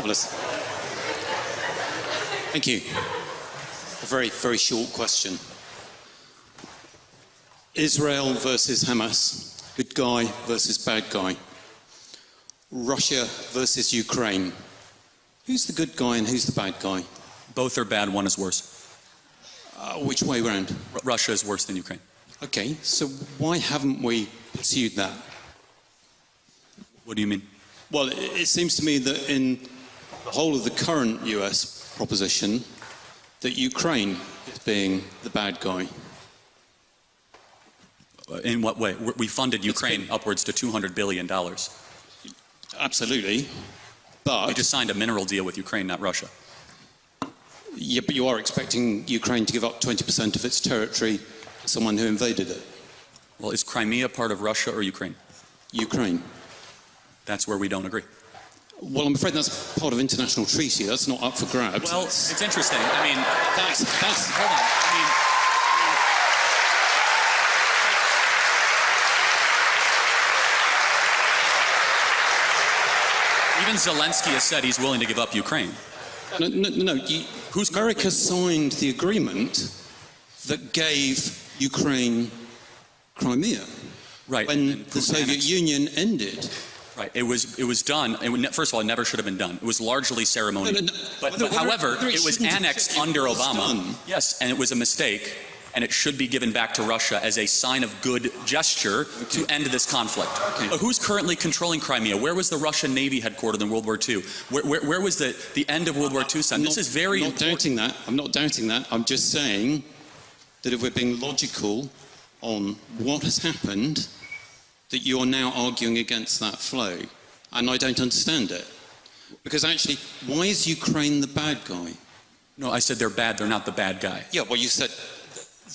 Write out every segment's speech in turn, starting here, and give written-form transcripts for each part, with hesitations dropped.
Marvellous. Thank you. A very, very short question. Israel versus Hamas, good guy versus bad guy. Russia versus Ukraine. Who's the good guy and who's the bad guy? Both are bad, one is worse. Which way round? Russia is worse than Ukraine. Okay, so why haven't we pursued that? What do you mean? Well, it seems to me that in the whole of the current US proposition, that Ukraine is being the bad guy. In what way? We funded Ukraine upwards to $200 billion. Absolutely, but... We just signed a mineral deal with Ukraine, not Russia. Yeah, but you are expecting Ukraine to give up 20% of its territory to someone who invaded it. Well, is Crimea part of Russia or Ukraine? Ukraine. That's where we don't agree. Well, I'm afraid that's part of international treaty. That's not up for grabs. Well, it's interesting. I mean, that's hold on. I mean, even Zelensky has said he's willing to give up Ukraine. No. America signed the agreement that gave Ukraine Crimea. Right. When the Soviet Union ended. Right. It was done. First of all, it never should have been done. It was largely ceremonial. But however, it was annexed under Obama. Yes, and it was a mistake. And it should be given back to Russia as a sign of good gesture to end this conflict. Okay. But who's currently controlling Crimea? Where was the Russian Navy headquartered in World War II? Where was the end of World War II? This is very important. I'm not doubting that. I'm just saying that if we're being logical on what has happened, that you're now arguing against that flow. And I don't understand it. Because actually, why is Ukraine the bad guy? No, I said they're bad. They're not the bad guy. Yeah, well, you said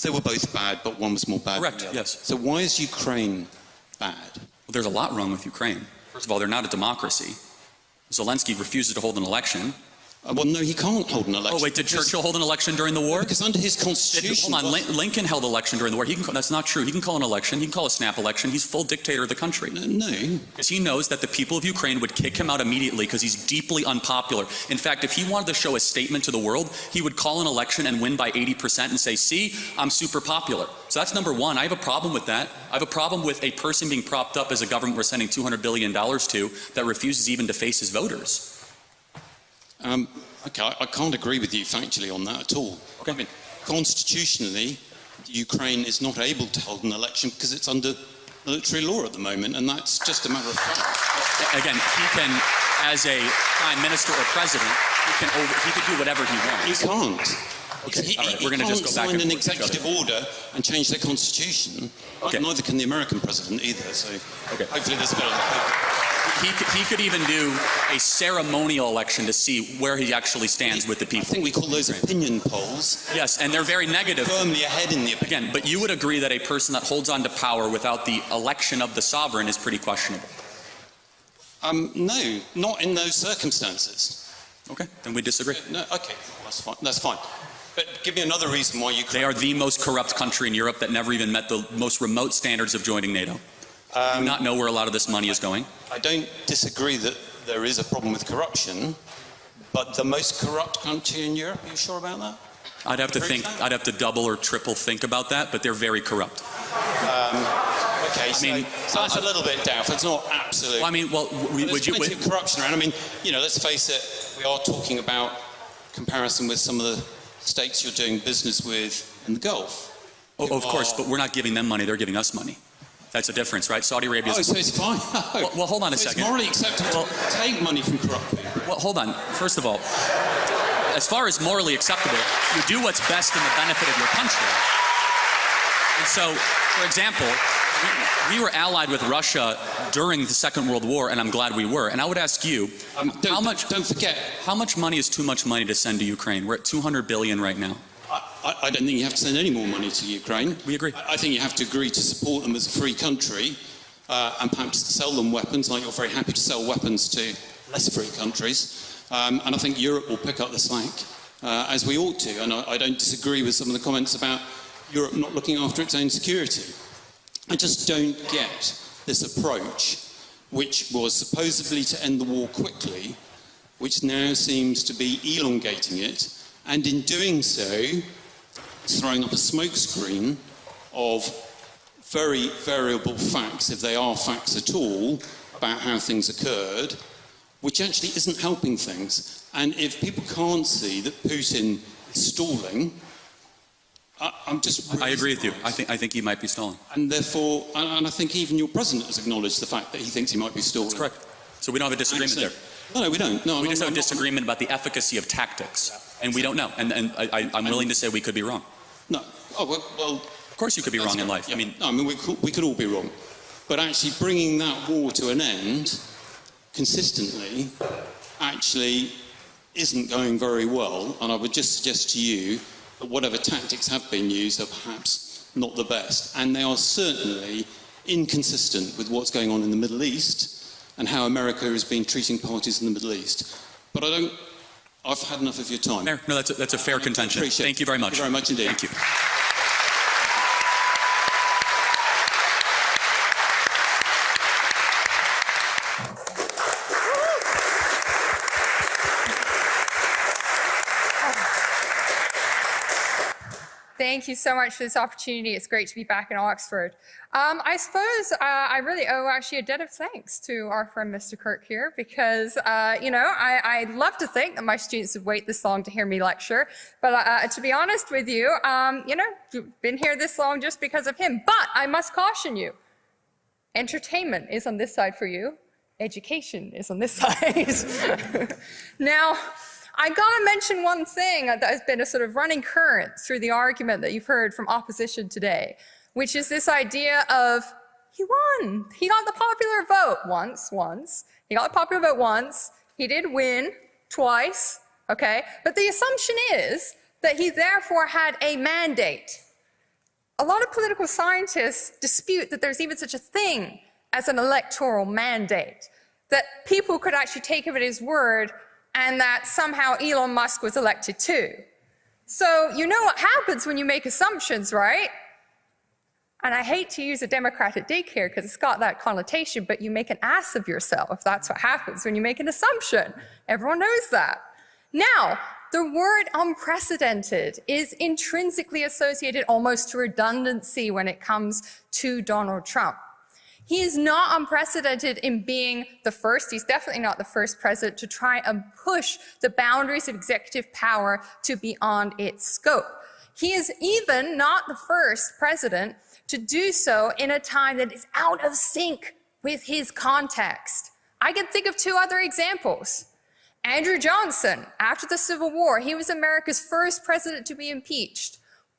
they were both bad, but one was more bad. Correct, yes. So why is Ukraine bad? Well, there's a lot wrong with Ukraine. First of all, they're not a democracy. Zelensky refuses to hold an election. Well, no, he can't hold an election. Oh, wait, did Churchill hold an election during the war? Because under his constitution... Hold on, Lincoln held an election during the war. That's not true. He can call an election. He can call a snap election. He's full dictator of the country. No. Because he knows that the people of Ukraine would kick him out immediately because he's deeply unpopular. In fact, if he wanted to show a statement to the world, he would call an election and win by 80% and say, see, I'm super popular. So that's number one. I have a problem with that. I have a problem with a person being propped up as a government we're sending $200 billion to that refuses even to face his voters. Okay, I can't agree with you factually on that at all. Okay. I mean, constitutionally, Ukraine is not able to hold an election because it's under military law at the moment, and that's just a matter of fact. Again, he can, as a prime minister or president, he can do whatever he wants. He can't. Okay, all right, we're going to just go back and forth. He can't sign an executive order and change their constitution. Okay. Neither can the American president either, so hopefully there's a bit of... He could even do a ceremonial election to see where he actually stands with the people. I think we call those opinion polls. Yes, and they're very negative. Firmly ahead in the opinion. Again, but you would agree that a person that holds on to power without the election of the sovereign is pretty questionable? No, not in those circumstances. Okay, then we disagree. No, okay, that's fine. But give me another reason why you... They are the most corrupt country in Europe that never even met the most remote standards of joining NATO. Do you not know where a lot of this money is going? I don't disagree that there is a problem with corruption, but the most corrupt country in Europe, are you sure about that? I'd have to think, I'd have to double or triple think about that, but they're very corrupt. Okay, so that's a little bit doubtful. It's not absolute. Well, I mean, well, there's plenty of corruption around. I mean, you know, let's face it, we are talking about comparison with some of the states you're doing business with in the Gulf. Oh, of course, but we're not giving them money, they're giving us money. That's a difference, right? Saudi Arabia... Oh, so it's fine. Well, hold on a second. It's morally acceptable to take money from corrupt people. Well, hold on. First of all, as far as morally acceptable, you do what's best in the benefit of your country. And so, for example, we were allied with Russia during the Second World War, and I'm glad we were. And I would ask you, don't forget, how much money is too much money to send to Ukraine? We're at $200 billion right now. I don't think you have to send any more money to Ukraine. We agree. I think you have to agree to support them as a free country and perhaps sell them weapons, like you're very happy to sell weapons to less free countries. And I think Europe will pick up the slack, as we ought to. And I don't disagree with some of the comments about Europe not looking after its own security. I just don't get this approach, which was supposedly to end the war quickly, which now seems to be elongating it, and in doing so, throwing up a smokescreen of very variable facts, if they are facts at all, about how things occurred, which actually isn't helping things. And if people can't see that Putin is stalling, I'm just... I agree with you. I think he might be stalling. And therefore, and I think even your president has acknowledged the fact that he thinks he might be stalling. That's correct. So we don't have a disagreement there. No, we don't. No, we just have a disagreement about the efficacy of tactics, and we don't know. And I'm willing to say we could be wrong. No. Oh, well of course you could be wrong in life. Yeah. I mean, we could all be wrong. But actually bringing that war to an end consistently actually isn't going very well. And I would just suggest to you that whatever tactics have been used are perhaps not the best. And they are certainly inconsistent with what's going on in the Middle East and how America has been treating parties in the Middle East. But I've had enough of your time. Fair. No, that's a fair contention. Thank you very much. Thank you very much indeed. Thank you. Thank you so much for this opportunity. It's great to be back in Oxford. I suppose I really owe actually a debt of thanks to our friend Mr. Kirk here because, I'd love to think that my students would wait this long to hear me lecture. But to be honest with you, you've been here this long just because of him. But I must caution you, entertainment is on this side for you. Education is on this side. Now, I gotta mention one thing that has been a sort of running current through the argument that you've heard from opposition today, which is this idea of, he won. He got the popular vote once. He got the popular vote once. He did win twice, okay? But the assumption is that he therefore had a mandate. A lot of political scientists dispute that there's even such a thing as an electoral mandate, that people could actually take him at his word and that somehow Elon Musk was elected too. So you know what happens when you make assumptions, right? And I hate to use a democratic dig here because it's got that connotation, but you make an ass of yourself. That's what happens when you make an assumption. Everyone knows that. Now, the word unprecedented is intrinsically associated almost to redundancy when it comes to Donald Trump. He is not unprecedented in being the first, he's definitely not the first president to try and push the boundaries of executive power to beyond its scope. He is even not the first president to do so in a time that is out of sync with his context. I can think of two other examples. Andrew Johnson, after the Civil War, he was America's first president to be impeached.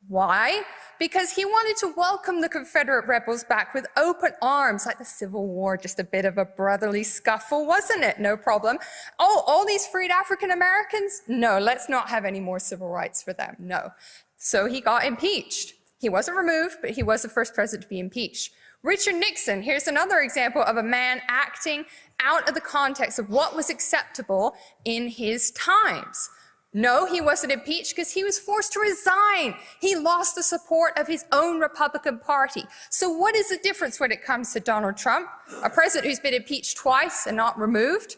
Why? Because he wanted to welcome the Confederate rebels back with open arms, like the Civil War, just a bit of a brotherly scuffle, wasn't it? No problem. Oh, all these freed African Americans? No, let's not have any more civil rights for them. No. So he got impeached. He wasn't removed, but he was the first president to be impeached. Richard Nixon, here's another example of a man acting out of the context of what was acceptable in his times. No, he wasn't impeached because he was forced to resign. He lost the support of his own Republican Party. So what is the difference when it comes to Donald Trump? A president who's been impeached twice and not removed?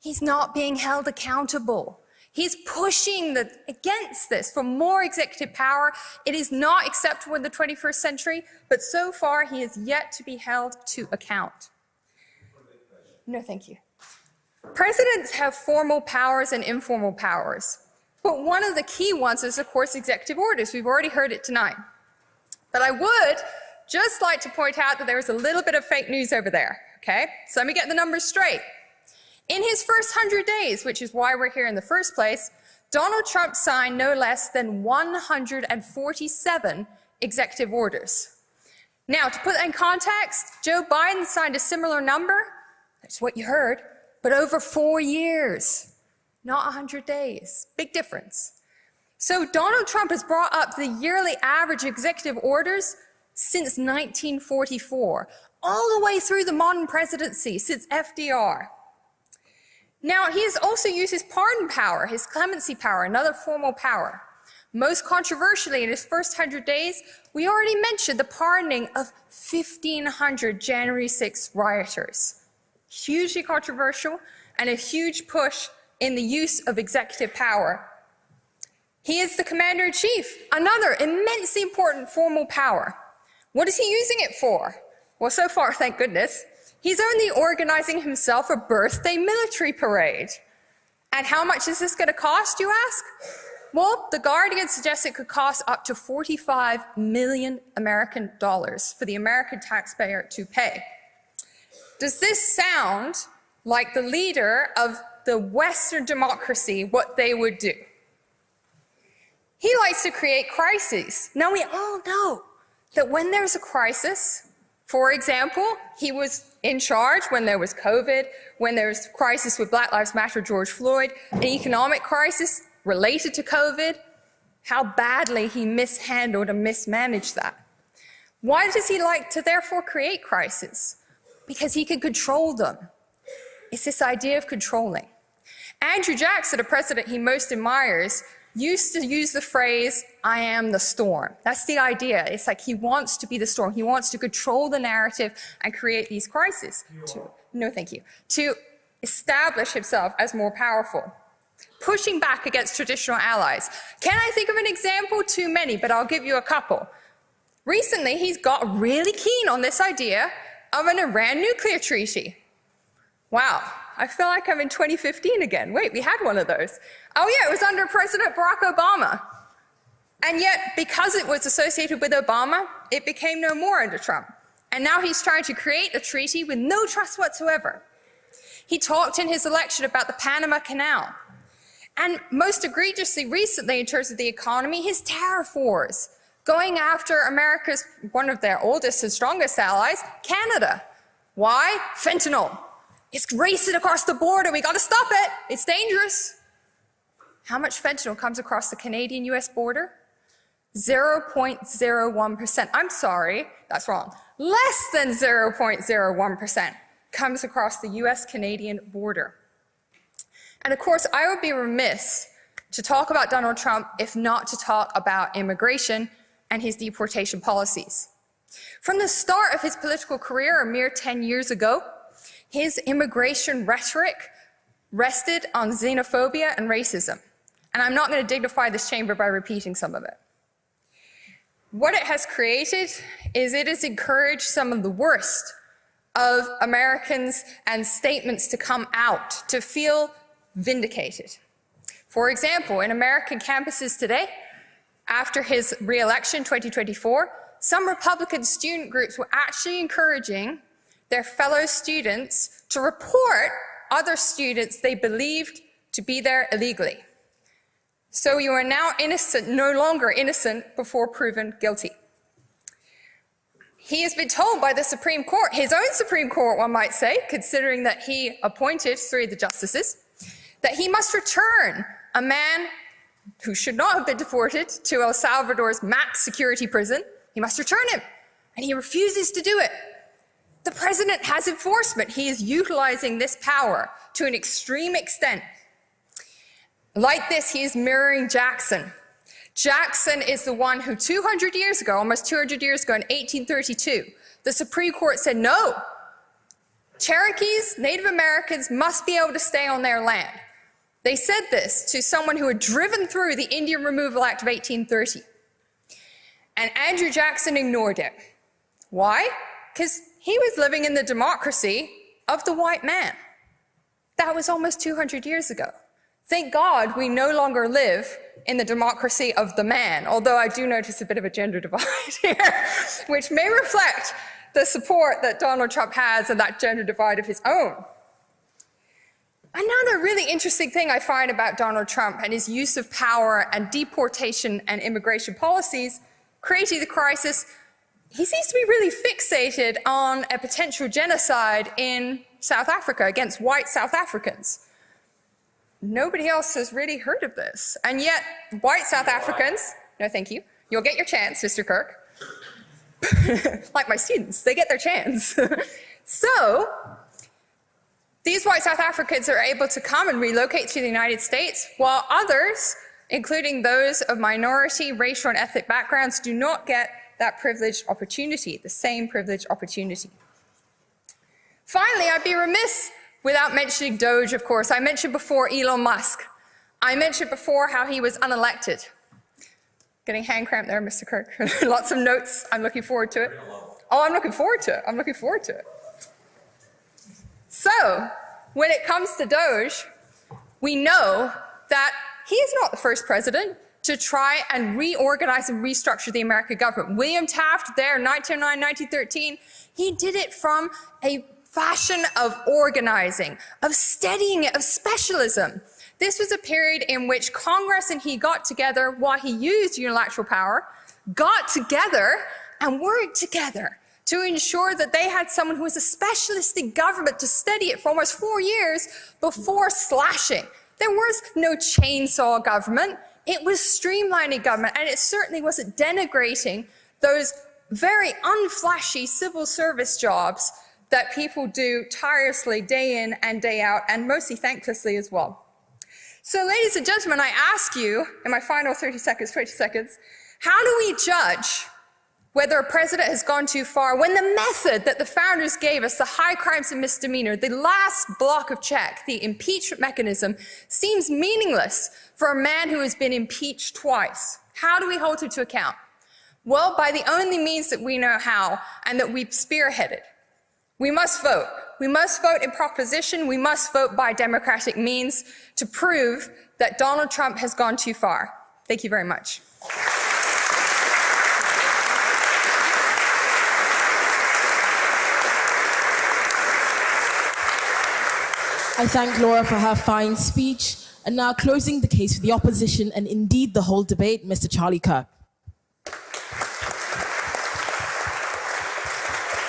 He's not being held accountable. He's pushing against this for more executive power. It is not acceptable in the 21st century, but so far he is yet to be held to account. No, thank you. Presidents have formal powers and informal powers, but one of the key ones is, of course, executive orders. We've already heard it tonight. But I would just like to point out that there is a little bit of fake news over there, okay? So let me get the numbers straight. In his first 100 days, which is why we're here in the first place, Donald Trump signed no less than 147 executive orders. Now, to put that in context, Joe Biden signed a similar number. That's what you heard. But over 4 years, not 100 days. Big difference. So Donald Trump has brought up the yearly average executive orders since 1944, all the way through the modern presidency, since FDR. Now, he has also used his pardon power, his clemency power, another formal power. Most controversially, in his first 100 days, we already mentioned the pardoning of 1,500 January 6th rioters. Hugely controversial and a huge push in the use of executive power. He is the commander-in-chief, another immensely important formal power. What is he using it for? Well, so far, thank goodness, he's only organizing himself a birthday military parade. And how much is this going to cost, you ask? Well, The Guardian suggests it could cost up to 45 million American dollars for the American taxpayer to pay. Does this sound like the leader of the Western democracy, what they would do? He likes to create crises. Now, we all know that when there's a crisis, for example, he was in charge when there was COVID, when there was a crisis with Black Lives Matter, George Floyd, an economic crisis related to COVID, how badly he mishandled and mismanaged that. Why does he like to therefore create crises? Because he can control them. It's this idea of controlling. Andrew Jackson, a president he most admires, used to use the phrase, "I am the storm." That's the idea. It's like he wants to be the storm. He wants to control the narrative and create these crises. To establish himself as more powerful. Pushing back against traditional allies. Can I think of an example? Too many, but I'll give you a couple. Recently, he's got really keen on this idea of an Iran nuclear treaty. Wow, I feel like I'm in 2015 again. Wait, we had one of those. Oh yeah, it was under President Barack Obama. And yet, because it was associated with Obama, it became no more under Trump. And now he's trying to create a treaty with no trust whatsoever. He talked in his election about the Panama Canal. And most egregiously recently, in terms of the economy, his tariff wars, going after America's, one of their oldest and strongest allies, Canada. Why? Fentanyl. It's racing across the border. We got to stop it. It's dangerous. How much fentanyl comes across the Canadian-US border? 0.01%. I'm sorry, that's wrong. Less than 0.01% comes across the US-Canadian border. And of course, I would be remiss to talk about Donald Trump if not to talk about immigration and his deportation policies. From the start of his political career, a mere 10 years ago, his immigration rhetoric rested on xenophobia and racism. And I'm not going to dignify this chamber by repeating some of it. What it has created is it has encouraged some of the worst of Americans and statements to come out, to feel vindicated. For example, in American campuses today, after his re-election 2024, some Republican student groups were actually encouraging their fellow students to report other students they believed to be there illegally. So you are now innocent, no longer innocent before proven guilty. He has been told by the Supreme Court, his own Supreme Court, one might say, considering that he appointed 3 of the justices, that he must return a man who should not have been deported to El Salvador's max security prison. He must return him, and he refuses to do it. The president has enforcement. He is utilizing this power to an extreme extent. Like this, he is mirroring Jackson. Jackson is the one who 200 years ago, almost 200 years ago in 1832, the Supreme Court said, no, Cherokees, Native Americans must be able to stay on their land. They said this to someone who had driven through the Indian Removal Act of 1830. And Andrew Jackson ignored it. Why? Because he was living in the democracy of the white man. That was almost 200 years ago. Thank God we no longer live in the democracy of the man, although I do notice a bit of a gender divide here, which may reflect the support that Donald Trump has and that gender divide of his own. Another really interesting thing I find about Donald Trump and his use of power and deportation and immigration policies creating the crisis, he seems to be really fixated on a potential genocide in South Africa against white South Africans. Nobody else has really heard of this. And yet, white South Africans, no thank you, you'll get your chance, Mr. Kirk. Like my students, they get their chance. So, these white South Africans are able to come and relocate to the United States, while others, including those of minority, racial, and ethnic backgrounds, do not get that privileged opportunity, the same privileged opportunity. Finally, I'd be remiss without mentioning Doge, of course. I mentioned before Elon Musk. I mentioned before how he was unelected. Getting hand cramp there, Mr. Kirk. Lots of notes. I'm looking forward to it. Oh, I'm looking forward to it. I'm looking forward to it. So, when it comes to Doge, we know that he is not the first president to try and reorganize and restructure the American government. William Taft there, 1909, 1913, he did it from a fashion of organizing, of steadying it, of specialism. This was a period in which Congress and he got together while he used unilateral power, got together and worked together to ensure that they had someone who was a specialist in government to steady it for almost 4 years before slashing. There was no chainsaw government. It was streamlining government, and it certainly wasn't denigrating those very unflashy civil service jobs that people do tirelessly day in and day out, and mostly thanklessly as well. So, ladies and gentlemen, I ask you, in my final 20 seconds, how do we judge whether a president has gone too far when the method that the founders gave us, the high crimes and misdemeanor, the last block of check, the impeachment mechanism, seems meaningless for a man who has been impeached twice? How do we hold him to account? Well, by the only means that we know how and that we've spearheaded. We must vote. We must vote in proposition. We must vote by democratic means to prove that Donald Trump has gone too far. Thank you very much. I thank Laura for her fine speech. And now closing the case for the opposition and indeed the whole debate, Mr. Charlie Kirk.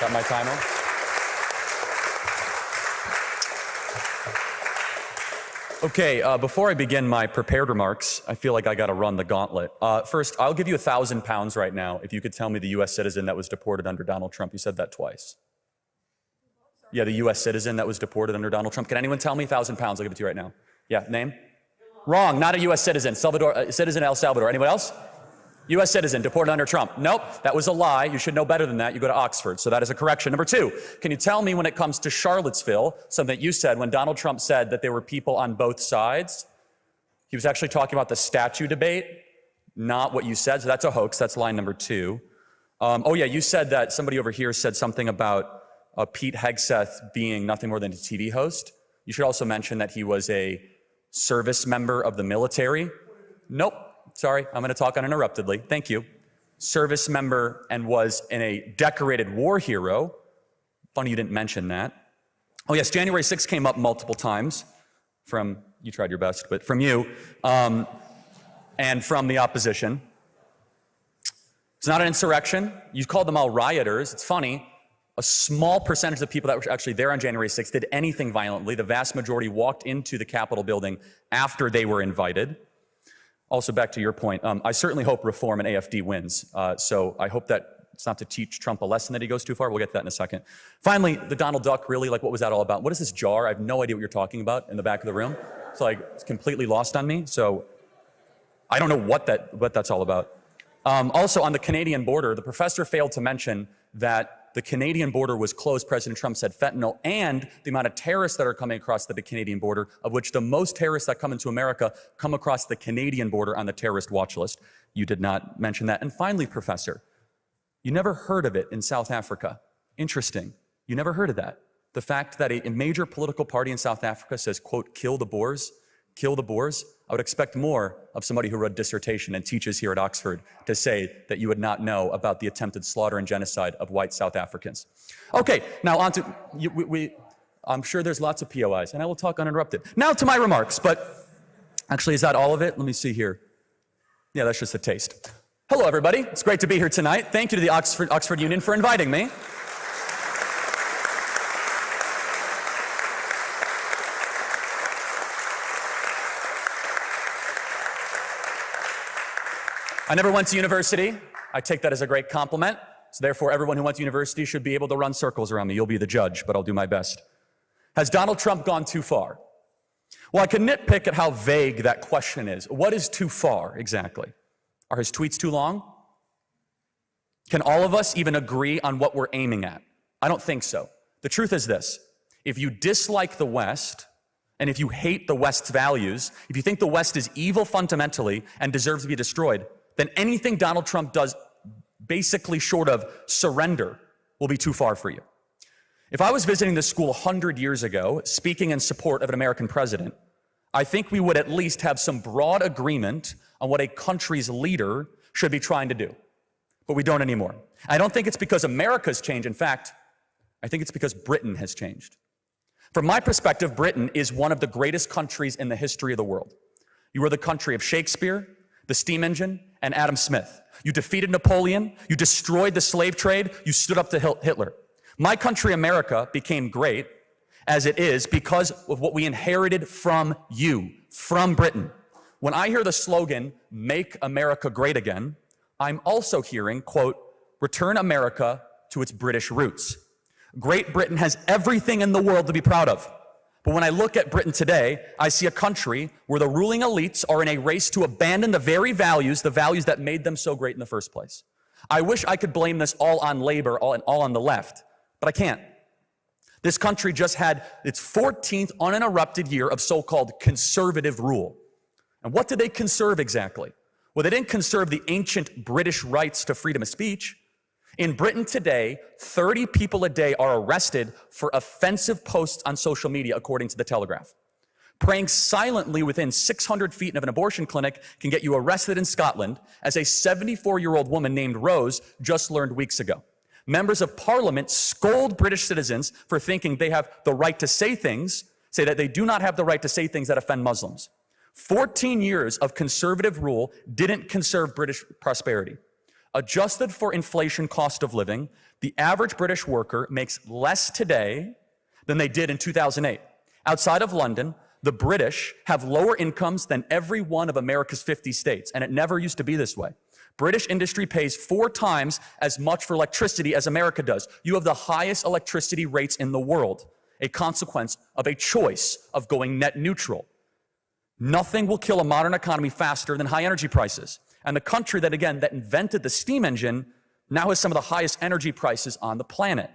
Got my timer? Okay, before I begin my prepared remarks, I feel like I got to run the gauntlet. First, I'll give you £1,000 right now if you could tell me the U.S. citizen that was deported under Donald Trump. You said that twice. Yeah, the U.S. citizen that was deported under Donald Trump. Can anyone tell me? £1,000. I'll give it to you right now. Yeah, name? Wrong, not a U.S. citizen. Citizen El Salvador. Anyone else? U.S. citizen, deported under Trump. Nope, that was a lie. You should know better than that. You go to Oxford, so that is a correction. Number two, can you tell me when it comes to Charlottesville, something that you said when Donald Trump said that there were people on both sides? He was actually talking about the statue debate, not what you said, so that's a hoax. That's line number two. Oh yeah, you said that somebody over here said something about Pete Hegseth being nothing more than a TV host. You should also mention that he was a service member of the military. Nope. Sorry, I'm going to talk uninterruptedly. Thank you. Service member and was a decorated war hero. Funny you didn't mention that. Oh yes, January 6th came up multiple times from, you tried your best, but from you and from the opposition. It's not an insurrection. You called them all rioters. It's funny. A small percentage of people that were actually there on January 6th did anything violently. The vast majority walked into the Capitol building after they were invited. Also, back to your point, I certainly hope Reform and AFD wins. So I hope that it's not to teach Trump a lesson that he goes too far. We'll get to that in a second. Finally, the Donald Duck, really, like what was that all about? What is this jar? I have no idea what you're talking about in the back of the room. It's like, it's completely lost on me. So I don't know what that's all about. Also, on the Canadian border, the professor failed to mention that the Canadian border was closed. President Trump said fentanyl, and the amount of terrorists that are coming across the Canadian border, of which the most terrorists that come into America come across the Canadian border on the terrorist watch list. You did not mention that. And finally, Professor, you never heard of it in South Africa. Interesting. You never heard of that. The fact that a major political party in South Africa says, quote, kill the Boers, kill the Boers. I would expect more of somebody who wrote a dissertation and teaches here at Oxford to say that you would not know about the attempted slaughter and genocide of white South Africans. Okay, now on to, I'm sure there's lots of POIs, and I will talk uninterrupted. Now to my remarks, but actually, is that all of it? Let me see here. Yeah, that's just a taste. Hello, everybody. It's great to be here tonight. Thank you to the Oxford Union for inviting me. I never went to university. I take that as a great compliment. So therefore, everyone who went to university should be able to run circles around me. You'll be the judge, but I'll do my best. Has Donald Trump gone too far? Well, I can nitpick at how vague that question is. What is too far, exactly? Are his tweets too long? Can all of us even agree on what we're aiming at? I don't think so. The truth is this. If you dislike the West, and if you hate the West's values, if you think the West is evil fundamentally and deserves to be destroyed, then anything Donald Trump does basically short of surrender will be too far for you. If I was visiting this school 100 years ago, speaking in support of an American president, I think we would at least have some broad agreement on what a country's leader should be trying to do. But we don't anymore. I don't think it's because America's changed. In fact, I think it's because Britain has changed. From my perspective, Britain is one of the greatest countries in the history of the world. You were the country of Shakespeare, the steam engine, and Adam Smith. You defeated Napoleon, you destroyed the slave trade, you stood up to Hitler. My country, America, became great as it is because of what we inherited from you, from Britain. When I hear the slogan, "Make America Great Again," I'm also hearing, quote, "Return America to its British roots." Great Britain has everything in the world to be proud of. But when I look at Britain today, I see a country where the ruling elites are in a race to abandon the very values, the values that made them so great in the first place. I wish I could blame this all on labor, all on the left, but I can't. This country just had its 14th uninterrupted year of so-called conservative rule. And what did they conserve exactly? Well, they didn't conserve the ancient British rights to freedom of speech. In Britain today, 30 people a day are arrested for offensive posts on social media, according to The Telegraph. Praying silently within 600 feet of an abortion clinic can get you arrested in Scotland, as a 74-year-old woman named Rose just learned weeks ago. Members of Parliament scold British citizens for thinking they have the right to say that they do not have the right to say things that offend Muslims. 14 years of conservative rule didn't conserve British prosperity. Adjusted for inflation cost of living, the average British worker makes less today than they did in 2008. Outside of London, the British have lower incomes than every one of America's 50 states, and it never used to be this way. British industry pays 4 times as much for electricity as America does. You have the highest electricity rates in the world, a consequence of a choice of going net neutral. Nothing will kill a modern economy faster than high energy prices. And the country that invented the steam engine now has some of the highest energy prices on the planet.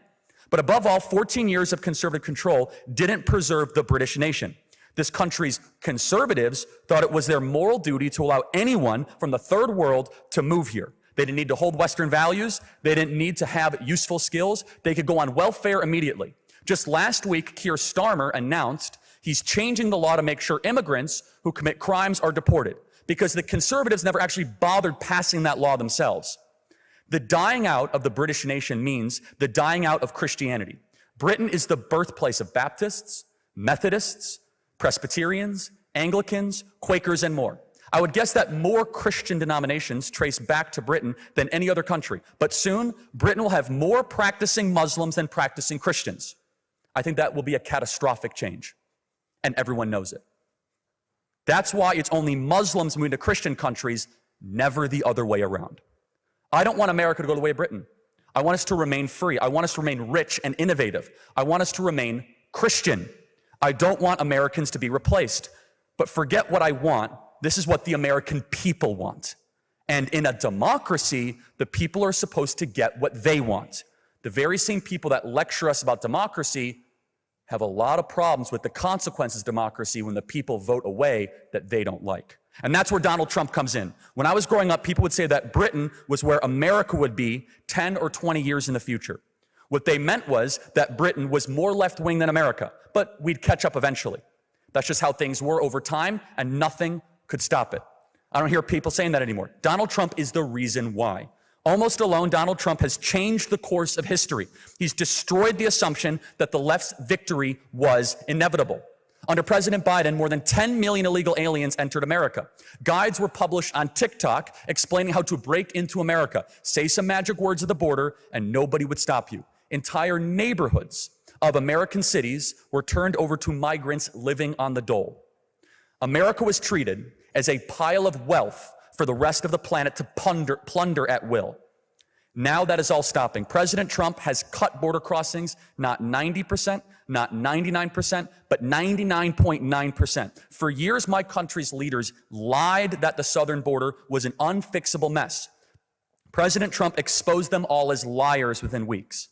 But above all, 14 years of conservative control didn't preserve the British nation. This country's conservatives thought it was their moral duty to allow anyone from the third world to move here. They didn't need to hold Western values. They didn't need to have useful skills. They could go on welfare immediately. Just last week, Keir Starmer announced he's changing the law to make sure immigrants who commit crimes are deported, because the conservatives never actually bothered passing that law themselves. The dying out of the British nation means the dying out of Christianity. Britain is the birthplace of Baptists, Methodists, Presbyterians, Anglicans, Quakers, and more. I would guess that more Christian denominations trace back to Britain than any other country. But soon, Britain will have more practicing Muslims than practicing Christians. I think that will be a catastrophic change, and everyone knows it. That's why it's only Muslims moving to Christian countries, never the other way around. I don't want America to go the way of Britain. I want us to remain free. I want us to remain rich and innovative. I want us to remain Christian. I don't want Americans to be replaced. But forget what I want. This is what the American people want. And in a democracy, the people are supposed to get what they want. The very same people that lecture us about democracy have a lot of problems with the consequences of democracy when the people vote a way that they don't like. And that's where Donald Trump comes in. When I was growing up, people would say that Britain was where America would be 10 or 20 years in the future. What they meant was that Britain was more left-wing than America, but we'd catch up eventually. That's just how things were over time, and nothing could stop it. I don't hear people saying that anymore. Donald Trump is the reason why. Almost alone, Donald Trump has changed the course of history. He's destroyed the assumption that the left's victory was inevitable. Under President Biden, more than 10 million illegal aliens entered America. Guides were published on TikTok explaining how to break into America. Say some magic words at the border, and nobody would stop you. Entire neighborhoods of American cities were turned over to migrants living on the dole. America was treated as a pile of wealth for the rest of the planet to plunder at will. Now that is all stopping. President Trump has cut border crossings, not 90%, not 99%, but 99.9%. For years, my country's leaders lied that the southern border was an unfixable mess. President Trump exposed them all as liars within weeks.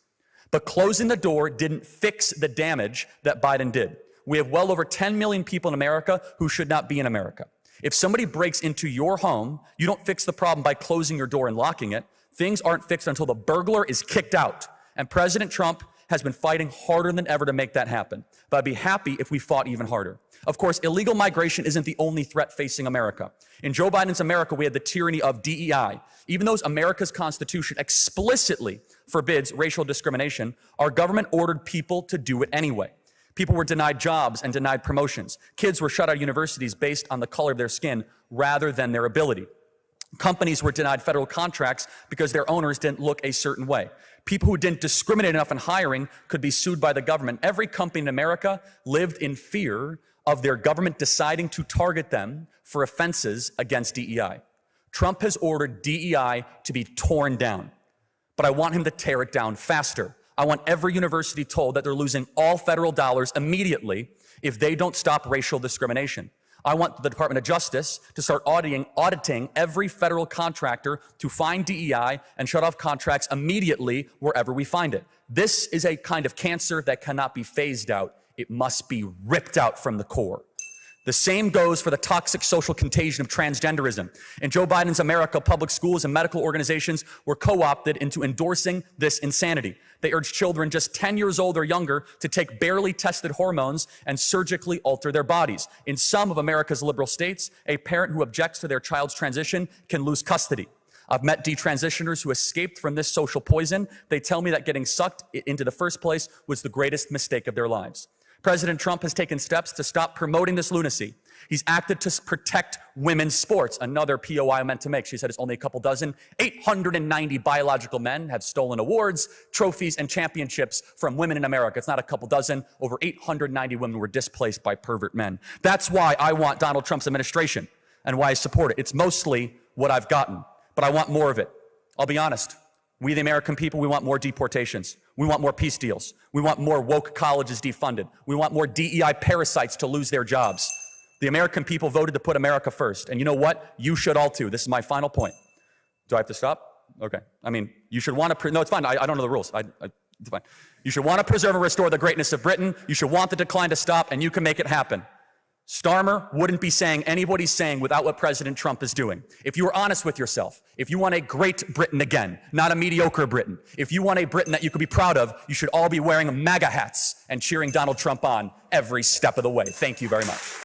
But closing the door didn't fix the damage that Biden did. We have well over 10 million people in America who should not be in America. If somebody breaks into your home, you don't fix the problem by closing your door and locking it. Things aren't fixed until the burglar is kicked out. And President Trump has been fighting harder than ever to make that happen. But I'd be happy if we fought even harder. Of course, illegal migration isn't the only threat facing America. In Joe Biden's America, we had the tyranny of DEI. Even though America's Constitution explicitly forbids racial discrimination, our government ordered people to do it anyway. People were denied jobs and denied promotions. Kids were shut out of universities based on the color of their skin rather than their ability. Companies were denied federal contracts because their owners didn't look a certain way. People who didn't discriminate enough in hiring could be sued by the government. Every company in America lived in fear of their government deciding to target them for offenses against DEI. Trump has ordered DEI to be torn down, but I want him to tear it down faster. I want every university told that they're losing all federal dollars immediately if they don't stop racial discrimination. I want the Department of Justice to start auditing every federal contractor to find DEI and shut off contracts immediately wherever we find it. This is a kind of cancer that cannot be phased out. It must be ripped out from the core. The same goes for the toxic social contagion of transgenderism. In Joe Biden's America, public schools and medical organizations were co-opted into endorsing this insanity. They urged children just 10 years old or younger to take barely tested hormones and surgically alter their bodies. In some of America's liberal states, a parent who objects to their child's transition can lose custody. I've met detransitioners who escaped from this social poison. They tell me that getting sucked into the first place was the greatest mistake of their lives. President Trump has taken steps to stop promoting this lunacy. He's acted to protect women's sports, another POI I meant to make. She said it's only a couple dozen. 890 biological men have stolen awards, trophies, and championships from women in America. It's not a couple dozen. Over 890 women were displaced by pervert men. That's why I want Donald Trump's administration and why I support it. It's mostly what I've gotten, but I want more of it. I'll be honest. We, the American people, we want more deportations. We want more peace deals. We want more woke colleges defunded. We want more DEI parasites to lose their jobs. The American people voted to put America first. And you know what? You should all too. This is my final point. Do I have to stop? Okay. I mean, you should want to, no, it's fine. I don't know the rules. It's fine. You should want to preserve and restore the greatness of Britain. You should want the decline to stop, and you can make it happen. Starmer wouldn't be saying what he's saying without what President Trump is doing. If you were honest with yourself, if you want a great Britain again, not a mediocre Britain, if you want a Britain that you could be proud of, you should all be wearing MAGA hats and cheering Donald Trump on every step of the way. Thank you very much.